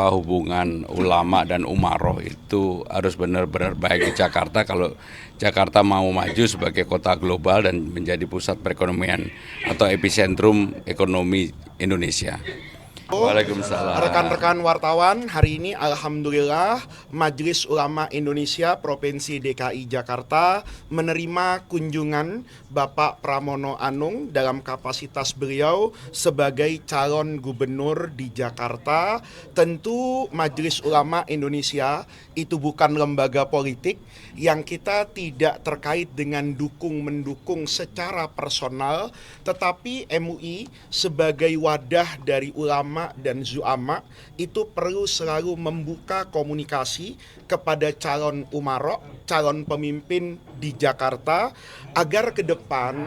Hubungan ulama dan umaroh itu harus benar-benar baik di Jakarta kalau Jakarta mau maju sebagai kota global dan menjadi pusat perekonomian atau epicentrum ekonomi Indonesia. Waalaikumsalam. Rekan-rekan wartawan, hari ini alhamdulillah Majelis Ulama Indonesia Provinsi DKI Jakarta menerima kunjungan Bapak Pramono Anung dalam kapasitas beliau sebagai calon gubernur di Jakarta. Tentu Majelis Ulama Indonesia itu bukan lembaga politik yang kita tidak terkait dengan dukung-mendukung secara personal, tetapi MUI sebagai wadah dari ulama dan zu'ama itu perlu selalu membuka komunikasi kepada calon umarok, calon pemimpin di Jakarta, agar ke depan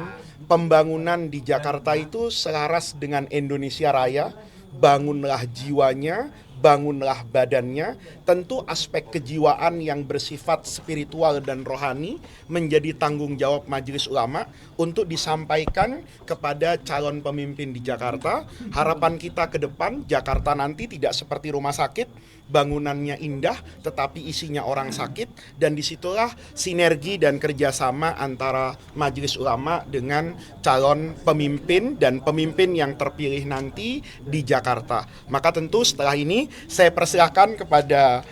pembangunan di Jakarta itu selaras dengan Indonesia Raya. Bangunlah jiwanya, bangunlah badannya. Tentu aspek kejiwaan yang bersifat spiritual dan rohani menjadi tanggung jawab Majelis Ulama untuk disampaikan kepada calon pemimpin di Jakarta. Harapan kita ke depan, Jakarta nanti tidak seperti rumah sakit, bangunannya indah tetapi isinya orang sakit, dan disitulah sinergi dan kerjasama antara Majelis Ulama dengan calon pemimpin dan pemimpin yang terpilih nanti di Jakarta. Maka tentu setelah ini saya persilahkan kepada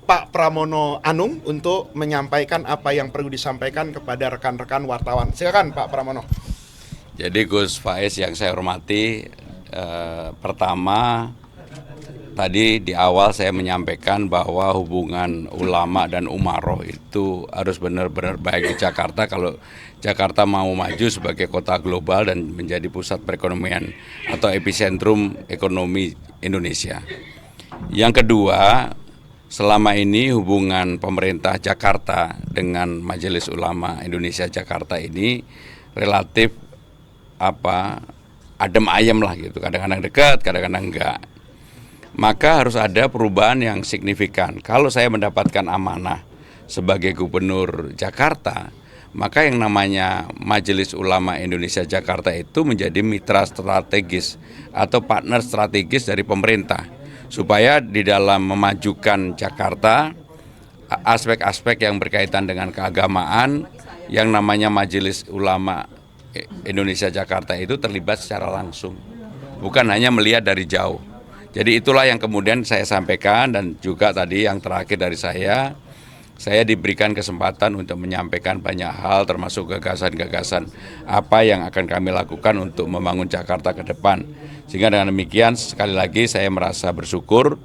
Pak Pramono Anung untuk menyampaikan apa yang perlu disampaikan kepada rekan-rekan wartawan. Silakan Pak Pramono. Jadi Gus Faiz yang saya hormati, pertama tadi di awal saya menyampaikan bahwa hubungan ulama dan umaroh itu harus benar-benar baik di Jakarta kalau Jakarta mau maju sebagai kota global dan menjadi pusat perekonomian atau epicentrum ekonomi Indonesia. Yang kedua, selama ini hubungan pemerintah Jakarta dengan Majelis Ulama Indonesia Jakarta ini relatif adem ayem lah gitu, kadang-kadang dekat, kadang-kadang enggak. Maka harus ada perubahan yang signifikan. Kalau saya mendapatkan amanah sebagai gubernur Jakarta, maka yang namanya Majelis Ulama Indonesia Jakarta itu menjadi mitra strategis atau partner strategis dari pemerintah, supaya di dalam memajukan Jakarta, aspek-aspek yang berkaitan dengan keagamaan, yang namanya Majelis Ulama Indonesia Jakarta itu terlibat secara langsung, bukan hanya melihat dari jauh. Jadi itulah yang kemudian saya sampaikan, dan juga tadi yang terakhir dari saya diberikan kesempatan untuk menyampaikan banyak hal termasuk gagasan-gagasan apa yang akan kami lakukan untuk membangun Jakarta ke depan. Sehingga dengan demikian sekali lagi saya merasa bersyukur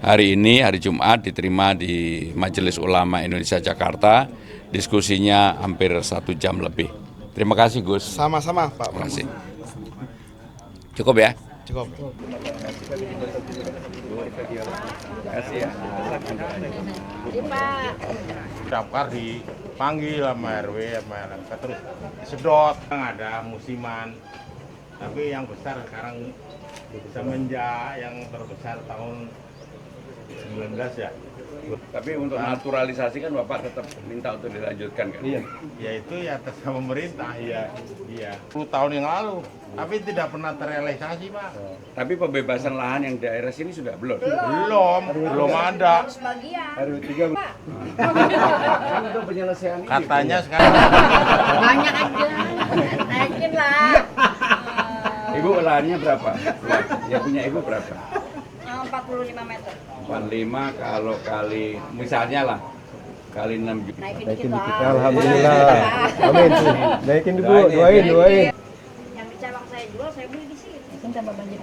hari ini, hari Jumat, diterima di Majelis Ulama Indonesia Jakarta, diskusinya hampir 1 jam lebih. Terima kasih Gus. Sama-sama Pak. Terima kasih. Cukup ya? Cukup. Setiap kali dipanggil sama RW, sama LMK, terus disedot. Ada musiman, tapi yang besar sekarang semenjak yang terbesar tahun 19 ya. Tapi untuk naturalisasi kan Bapak tetap minta untuk dilanjutkan kan? Iya. Ya itu ya terserah pemerintah. Iya. 10 tahun yang lalu, tapi tidak pernah terrealisasi Pak. Tapi pembebasan lahan yang daerah sini sudah belum? Belum ada. Untuk penyelesaian ini. Katanya sekarang Banyak aja, naikin lah. Ibu lahannya berapa? Yang punya Ibu berapa? 45 meter. 45 kalau kali, misalnya lah, kali 6 juta. Naikin dikit lah. Alhamdulillah. Amin. Naikin dulu, doain. Yang di cabang saya jual, saya beli di sini. Minta banjir.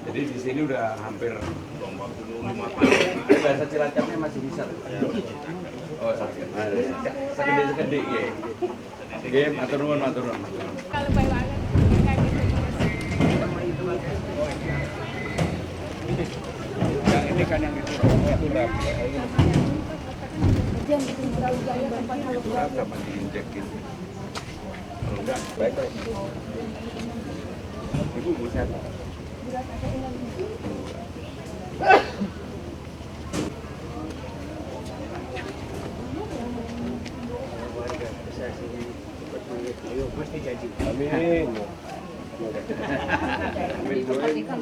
Jadi di sini udah hampir 25 tahun. Bahasa Cilacapnya masih bisa. Oh, sakit. Sekede ya. Game matur nuwun. Kalau baik banget kayak gitu. Yang ini kan yang itu berapa? Sama diinjekin. Kalau enggak, baik. Ibu sehat. Amin. Amin.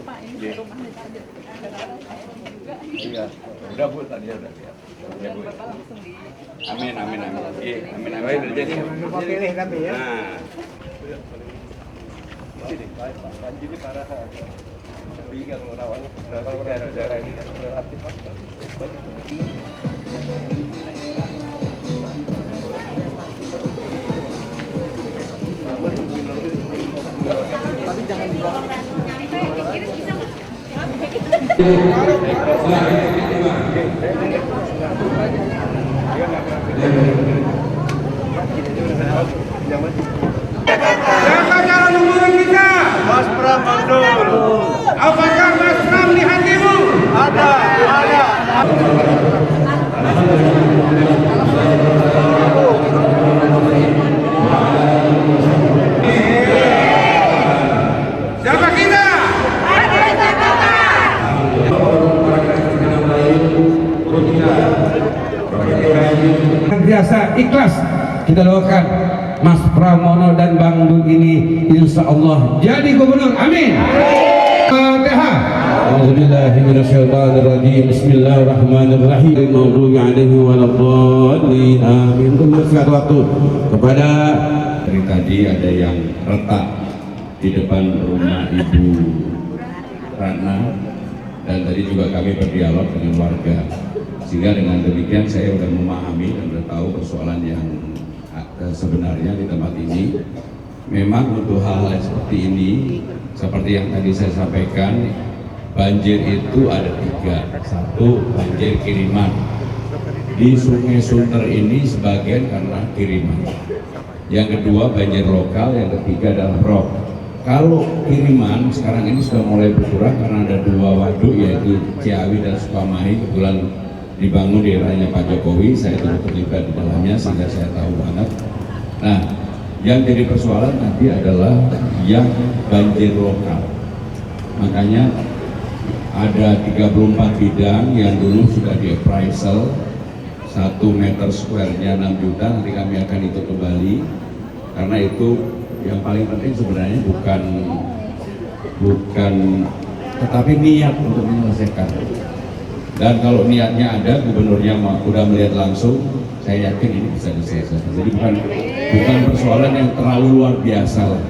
Pak ini rumahnya tadi. Iya, udah Bu tadi udah lihat. Ya, Bu. Bapak langsung di Amin, amin, amin. Iya, amin, amin. Jadi, Lupa pilih tapi ya. nah, Banjir ini parah. Tapi kalau rawan, kalau daerah ini kan relatif. Siapa calon nomor kita? Mas Pram Mandul. Apakah Mas Pram di hatimu? Ada. Siapa kita? Biasa ikhlas kita doakan Mas Pramono dan Bang Dul ini insya Allah jadi gubernur, amin. Fatihah. A'udzubillahi minasyaitonirrajim. Bismillahirrahmanirrahim. Maghdubi 'alaihim waladdallin. Amin. Untuk waktu kepada dari tadi ada yang retak di depan rumah Ibu Ratna dan tadi juga kami berdialog dengan warga. Sehingga dengan demikian saya sudah memahami dan sudah tahu persoalan yang sebenarnya di tempat ini. Memang untuk hal-hal seperti ini, seperti yang tadi saya sampaikan, banjir itu ada 3. Satu, banjir kiriman. Di Sungai Sunter ini sebagian karena kiriman. Yang kedua, banjir lokal. Yang ketiga adalah rob. Kalau kiriman sekarang ini sudah mulai berkurang karena ada 2 waduk, yaitu Ciawi dan Sukamahi, kebetulan dibangun di eranya Pak Jokowi. Saya turut terlibat di dalamnya sehingga saya tahu banget. Nah, yang jadi persoalan nanti adalah yang banjir lokal. Makanya ada 34 bidang yang dulu sudah di appraisal 1 meter square-nya 6 juta, nanti kami akan hitung kembali. Karena itu yang paling penting sebenarnya bukan tetapi niat untuk menyelesaikan. Dan kalau niatnya ada, gubernurnya udah melihat langsung, saya yakin ini bisa diselesaikan. Jadi bukan persoalan yang terlalu luar biasa lah.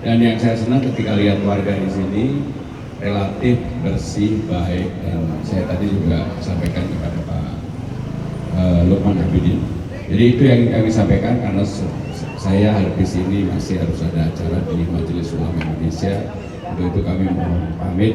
Dan yang saya senang ketika lihat warga di sini relatif bersih, baik, dan saya tadi juga sampaikan kepada Pak Lukman Habibin. Jadi itu yang kami sampaikan karena saya di sini masih harus ada acara di Majelis Ulama Indonesia. Untuk itu kami mohon pamit.